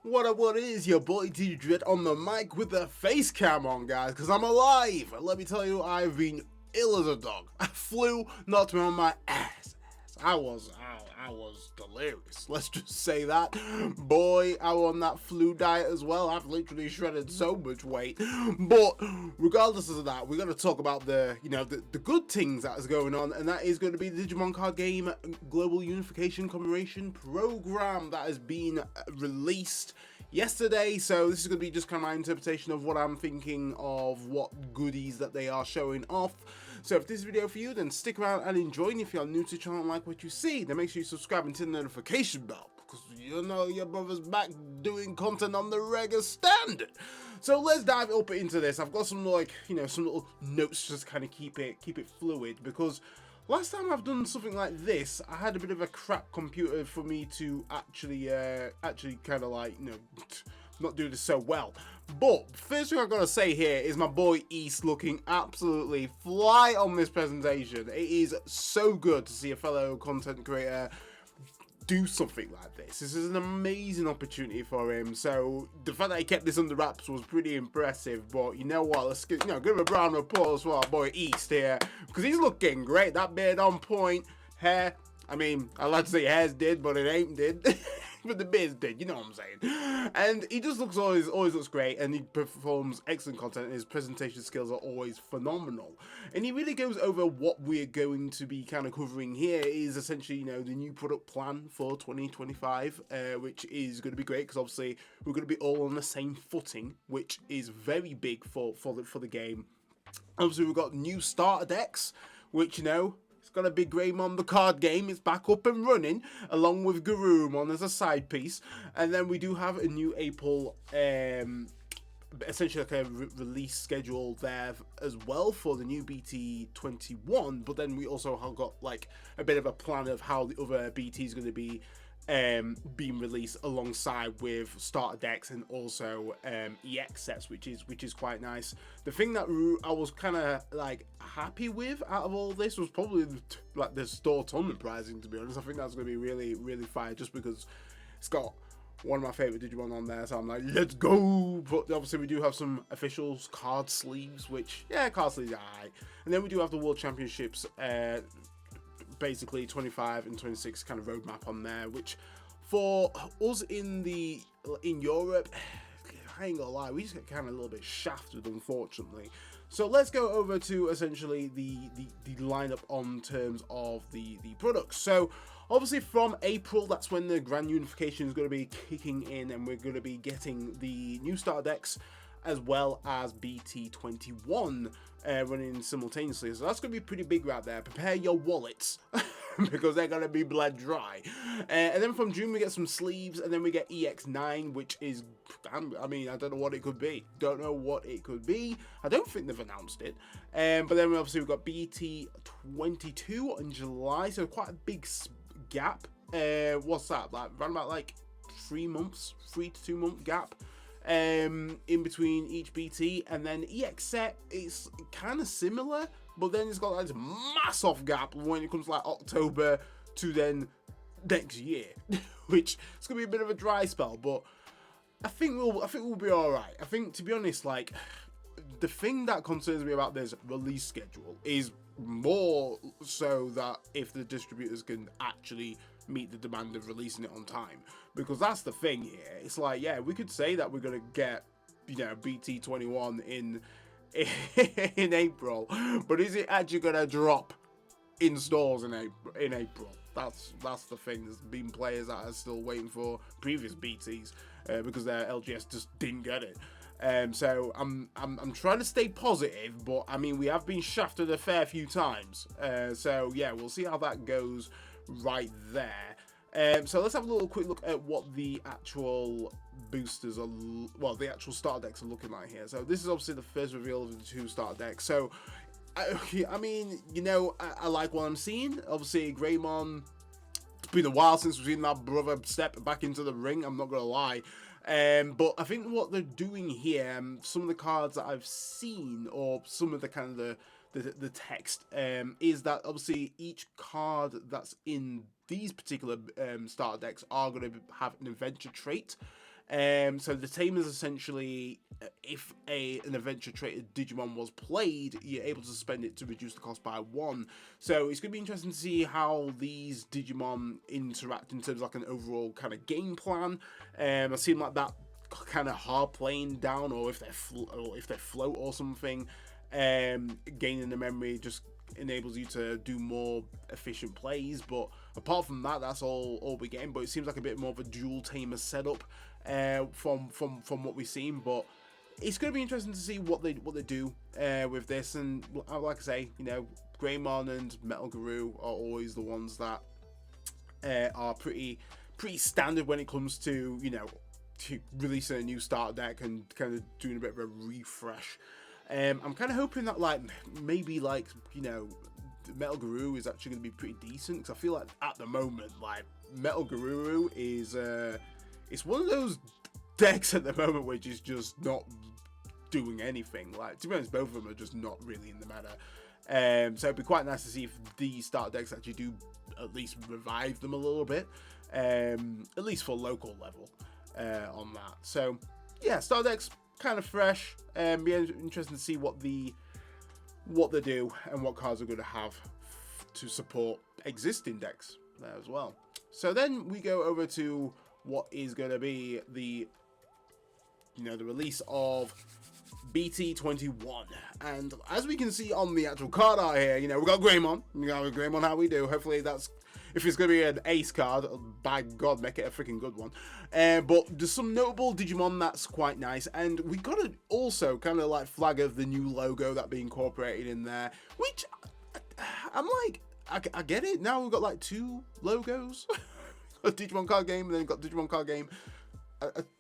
What is your boy Dread on the mic with the face cam on, guys, because I'm alive. And let me tell you, I've been ill as a dog. I flew, knocked me on my ass. I was delirious. Let's just say that. Boy, I was on that flu diet as well. I've literally shredded so much weight. But regardless of that, we're going to talk about the good things that is going on, and that is going to be the Digimon Card Game Global Unification Commemoration Program that has been released yesterday. So this is going to be just kind of my interpretation of what I'm thinking of what goodies that they are showing off. So if this is a video for you, then stick around and enjoy. And if you're new to the channel and like what you see, then make sure you subscribe and turn the notification bell, because you know your brother's back doing content on the regular standard. So let's dive up into this. I've got some some little notes just kind of keep it fluid, because last time I've done something like this, I had a bit of a crap computer for me to actually kind of not do this so well. But first thing I've got to say here is my boy East looking absolutely fly on this presentation. It is so good to see a fellow content creator do something like this. This is an amazing opportunity for him. So the fact that he kept this under wraps was pretty impressive. But you know what? Let's give him a round of applause for our boy East here, because he's looking great. That beard on point, hair. I mean, I'd like to say hairs did, but it ain't did. But the beard's did, you know what I'm saying. And he just looks always looks great, and he performs excellent content, and his presentation skills are always phenomenal. And he really goes over what we're going to be kind of covering here is essentially, the new product plan for 2025, which is going to be great, because obviously we're going to be all on the same footing, which is very big for the game. Obviously we've got new starter decks, which it's got a big Greymon, the card game. It's back up and running, along with Garurumon as a side piece. And then we do have a new April, essentially like a release schedule there as well for the new BT21. But then we also have got like a bit of a plan of how the other BT is going to be being released alongside with starter decks and also EX sets, which is quite nice. The thing that I was kind of like happy with out of all this was probably like the store tournament pricing, to be honest. I think that's going to be really fire, just because it's got one of my favorite Digimon on there, so I'm like, let's go. But obviously we do have some officials card sleeves, which card sleeves are alright. And then we do have the World Championships, basically 25 and 26 kind of roadmap on there, which for us in Europe, I ain't gonna lie, we just get kind of a little bit shafted, unfortunately. So let's go over to essentially the lineup on terms of the products. So obviously from April, that's when the Grand Unification is going to be kicking in, and we're going to be getting the new starter decks as well as BT21 running simultaneously. So that's going to be pretty big right there. Prepare your wallets because they're going to be bled dry. And then from June we get some sleeves, and then we get EX9, which is, I mean, I don't know what it could be. Don't know what it could be. I don't think they've announced it. But then obviously we've got BT22 in July, so quite a big gap. What's that? Like around about like 3 months, 3 to 2 month gap in between each BT. And then EX set, it's kind of similar, but then it's got like this massive gap when it comes to like October to then next year, which it's gonna be a bit of a dry spell. But I think we'll be all right. I think, to be honest, like the thing that concerns me about this release schedule is more so that if the distributors can actually meet the demand of releasing it on time, because that's the thing here. It's like, yeah, we could say that we're gonna get BT21 in April, but is it actually gonna drop in stores in April? That's the thing. There's been players that are still waiting for previous BTs because their LGS just didn't get it. So I'm trying to stay positive, but I mean, we have been shafted a fair few times. So yeah, we'll see how that goes right there. So let's have a little quick look at what the actual boosters are, well, the actual starter decks are looking like here. So this is obviously the first reveal of the 2 starter decks. So I mean, I like what I'm seeing. Obviously, Greymon, it's been a while since we've seen that brother step back into the ring, I'm not gonna lie. But I think what they're doing here, some of the cards that I've seen, or some of the kind of the text, is that obviously each card that's in these particular starter decks are going to have an adventure trait. So the tamers essentially, if an adventure traded Digimon was played, you're able to spend it to reduce the cost by 1. So it's going to be interesting to see how these Digimon interact in terms of like an overall kind of game plan. It seemed like that kind of hard playing down, or if they float or something, gaining the memory just enables you to do more efficient plays. But apart from that, that's all we're getting. But it seems like a bit more of a dual tamer setup from what we've seen. But it's going to be interesting to see what they do with this. And like I say, you know, Greymon and Metal Guru are always the ones that are pretty standard when it comes to, you know, to releasing a new starter deck and kind of doing a bit of a refresh. I'm kind of hoping that, like, maybe, like, you know, Metal Guru is actually going to be pretty decent, because I feel like at the moment, like, Metal Guru is it's one of those decks at the moment which is just not doing anything. Like, to be honest, both of them are just not really in the meta. So it'd be quite nice to see if these starter decks actually do at least revive them a little bit, at least for local level on that. So yeah, starter decks kind of fresh. Be interesting to see what they do and what cards are going to have to support existing decks there as well. So then we go over to what is going to be the release of BT21, and as we can see on the actual card art here, you know, we've got Greymon. You know, Greymon, how we do. Hopefully that's, if it's going to be an ace card, by God, make it a freaking good one. But there's some notable Digimon that's quite nice, and we got to also kind of like flag of the new logo that be incorporated in there, which I'm like, I get it. Now we've got like 2 logos. Digimon Card Game, and then got Digimon Card Game.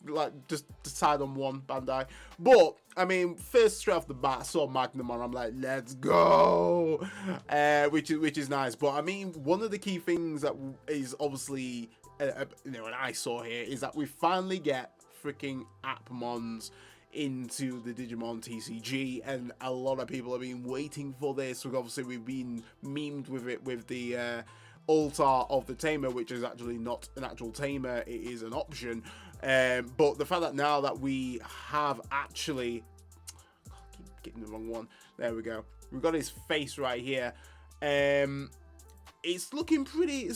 Like just decide on one, Bandai. But I mean, first straight off the bat, I saw Magnum on. I'm like, let's go, which is nice. But I mean, one of the key things that is obviously, you know, and I saw here is that we finally get freaking Appmons into the Digimon TCG, and a lot of people have been waiting for this. So obviously, we've been memed with it with the altar of the tamer, which is actually not an actual tamer, it is an option. But the fact that now that we have actually, I keep getting the wrong one, there we go, we've got his face right here. It's looking pretty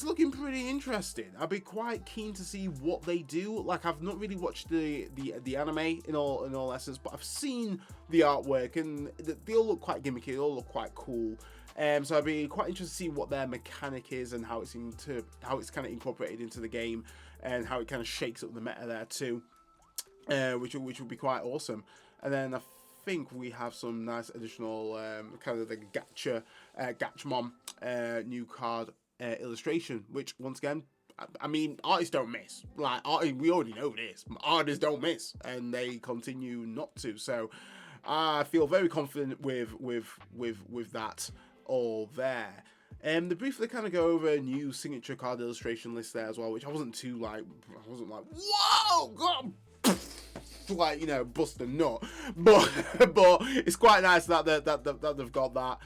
interesting. I'd be quite keen to see what they do. Like, I've not really watched the anime in all essence, but I've seen the artwork, and they all look quite gimmicky, they all look quite cool. So I'd be quite interested to see what their mechanic is and how it's kind of incorporated into the game, and how it kind of shakes up the meta there too, which would be quite awesome. And then I think we have some nice additional kind of the Gatchmon new card illustration, which once again, I mean, artists don't miss. Like, we already know this. Artists don't miss, and they continue not to. So I feel very confident with that all there. They briefly kind of go over a new signature card illustration list there as well, which I wasn't like, whoa, God, like, you know, bust a nut, but it's quite nice that they've got that.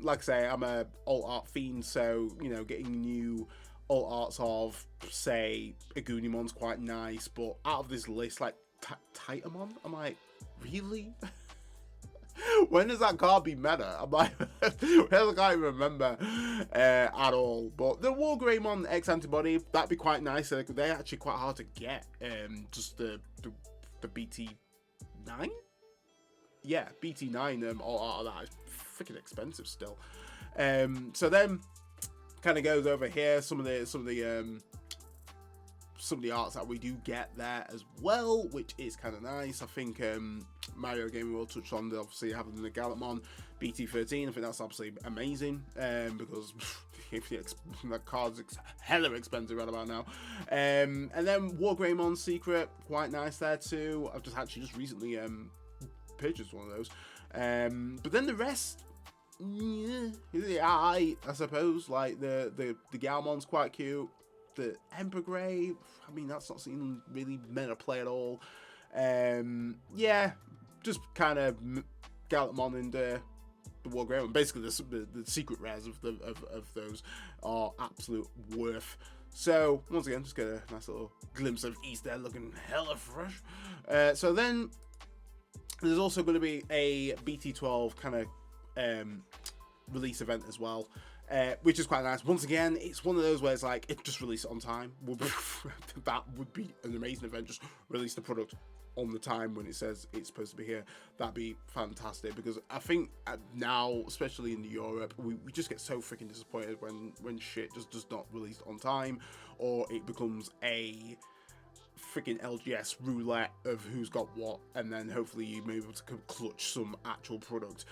Like I say, I'm a alt art fiend, so, you know, getting new alt arts of, say, Agunimon's quite nice, but out of this list, like Titamon, I'm like, really? When does that card be meta? I'm like, I can't even remember at all. But the War Greymon X Antibody, that'd be quite nice. They're actually quite hard to get. Just the BT9? Yeah, BT9 all out of that is freaking expensive still. So then kind of goes over here, some of the arts that we do get there as well, which is kind of nice. I think Mario Gaming will touch on obviously having the Galapmon BT13. I think that's absolutely amazing, because that card's hella expensive right about now. And then War Greymon Secret, quite nice there too. I've just recently purchased one of those. But then the rest, yeah, I suppose, like the Galmon's quite cute. The Emperor Grey, I mean, that's not seen really meta play at all. Yeah, just kind of Galapmon and the War Greymon. Basically, the secret rares of those are absolute worth So once again, just get a nice little glimpse of Easter looking hella fresh. So then there's also going to be a BT12 kind of release event as well, which is quite nice. Once again, it's one of those where it's like, it just release it on time. That would be an amazing event. Just release the product on the time when it says it's supposed to be here. That'd be fantastic, because I think now, especially in Europe, we just get so freaking disappointed when shit just does not release on time, or it becomes a freaking LGS roulette of who's got what, and then hopefully you may be able to clutch some actual product.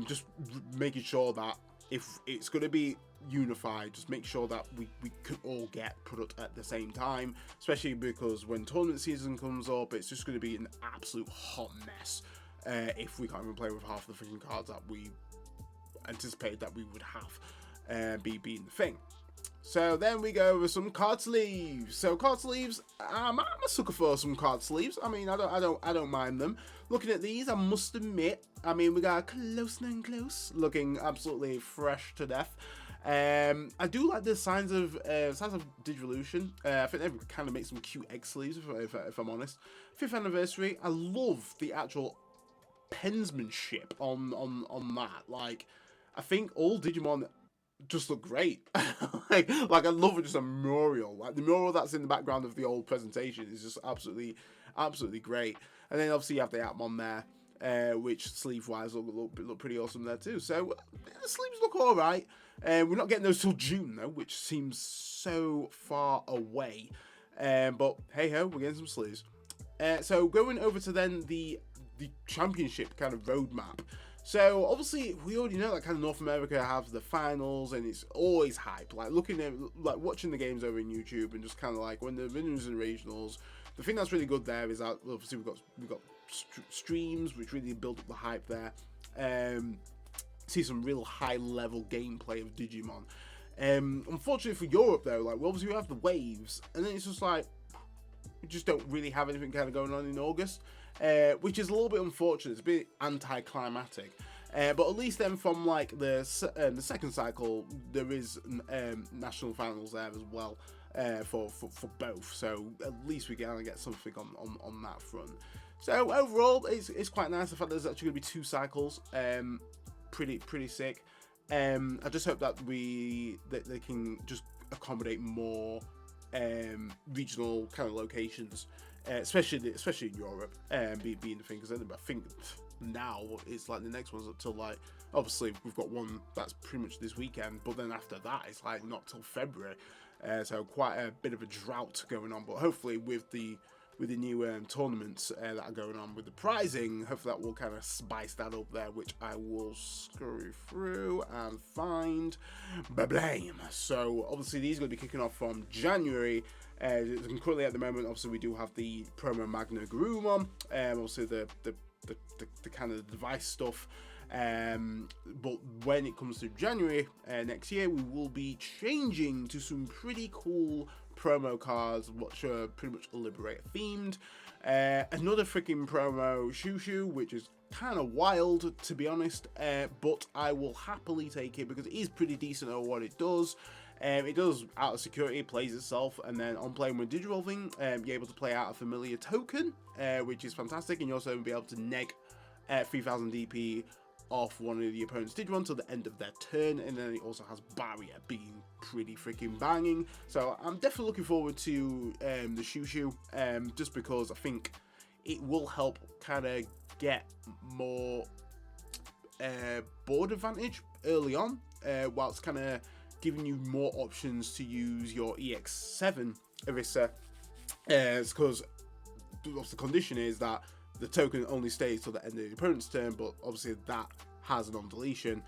Just making sure that if it's going to be unified, just make sure that we could all get product at the same time, especially because when tournament season comes up, it's just going to be an absolute hot mess if we can't even play with half the freaking cards that we anticipated that we would have being the thing. So then we go over some card sleeves. So card sleeves, I'm a sucker for some card sleeves. I mean, I don't mind them. Looking at these, I must admit, I mean, we got Close and Close looking absolutely fresh to death. I do like the signs of Digivolution. I think they kind of make some cute egg sleeves, if I'm honest. 5th anniversary. I love the actual pensmanship on that. Like, I think all Digimon just look great. like I love it, just a mural. Like the mural that's in the background of the old presentation is just absolutely great. And then obviously you have the Appmon there, which sleeve wise look pretty awesome there too. So the sleeves look alright. We're not getting those till June though, which seems so far away. But hey ho, we're getting some sleeves. So going over to then the championship kind of roadmap. So obviously we already know that kind of North America have the finals, and it's always hype. Like looking at, like watching the games over in YouTube, and just kind of like when the winners and regionals. The thing that's really good there is that obviously we've got streams which really build up the hype there. See some real high level gameplay of Digimon. Unfortunately for Europe though, like obviously we have the waves, and then it's just like we just don't really have anything kind of going on in August. Which is a little bit unfortunate. It's a bit anticlimactic, but at least then from like the second cycle, there is national finals there as well for both. So at least we can get something on that front. So overall, it's quite nice. The fact there's actually going to be 2 cycles, pretty sick. I just hope that they can just accommodate more regional kind of locations. Especially in Europe, being the thing, because I think now it's like the next one's until like, obviously we've got one that's pretty much this weekend, but then after that it's like not till February, so quite a bit of a drought going on. But hopefully with the new tournaments that are going on with the prizing, hopefully that will kind of spice that up there, which I will scurry through and find. Ba-blame. So obviously these are going to be kicking off from January. Currently at the moment, obviously we do have the Promo Magna Garumon, obviously the kind of device stuff, but when it comes to January next year, we will be changing to some pretty cool promo cards which are pretty much Liberator themed. Another freaking promo Shushu, which is kind of wild to be honest, but I will happily take it because it is pretty decent at what it does. It does out of security, plays itself, and then on playing with Digivolving, you're able to play out a familiar token, which is fantastic, and you also be able to neg 3000 DP off one of the opponent's Digimon till the end of their turn, and then it also has Barrier, being pretty freaking banging. So I'm definitely looking forward to the Shushu, just because I think it will help kind of get more board advantage early on, whilst kind of giving you more options to use your EX7 Orisa, because the condition is that the token only stays till the end of the opponent's turn, but obviously that has an on-deletion,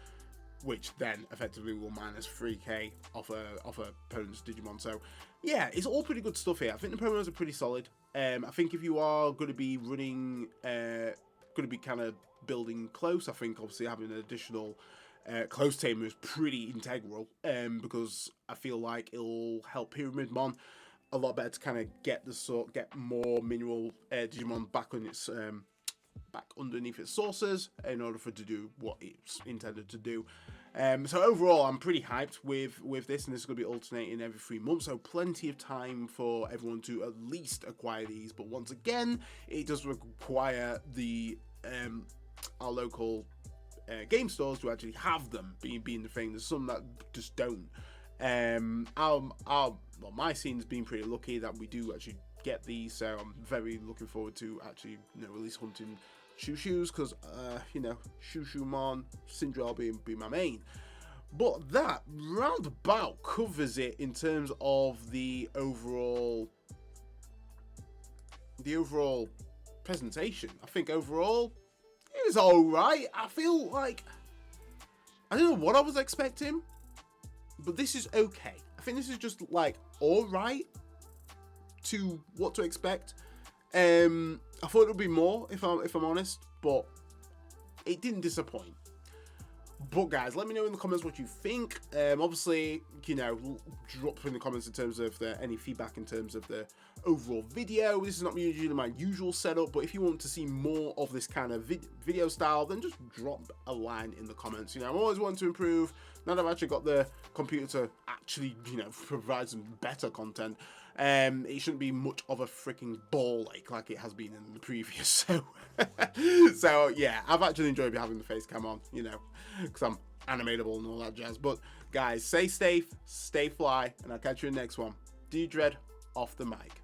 which then effectively will minus 3k off a opponent's Digimon. So yeah, it's all pretty good stuff here. I think the promos are pretty solid. I think if you are going to be running, going to be kind of building close, I think obviously having an additional close tamer is pretty integral, because I feel like it'll help Pyramidmon a lot better to kind of get more mineral Digimon back on its back underneath its sources in order for it to do what it's intended to do. So overall, I'm pretty hyped with this, and this is going to be alternating every 3 months, so plenty of time for everyone to at least acquire these. But once again, it does require the our local game stores to actually have them being the thing. There's some that just don't. Well, my scene's been pretty lucky that we do actually get these, so I'm very looking forward to actually release hunting Shoes, because Shushu-mon, Syndrome being my main. But that roundabout covers it in terms of the overall presentation. I think overall it was alright. I feel like I don't know what I was expecting, but this is okay. I think this is just like alright to what to expect. I thought it would be more, if I'm honest, but it didn't disappoint. But guys, let me know in the comments what you think. Obviously, drop in the comments in terms of any feedback in terms of the overall video. This is not usually my usual setup, but if you want to see more of this kind of video style, then just drop a line in the comments. I'm always wanting to improve. Now that I've actually got the computer to actually, provide some better content, it shouldn't be much of a freaking ball ache like it has been in the previous. So yeah, I've actually enjoyed having the face cam on, because I'm animatable and all that jazz. But guys, stay safe, stay fly, and I'll catch you in the next one. D-Dread off the mic.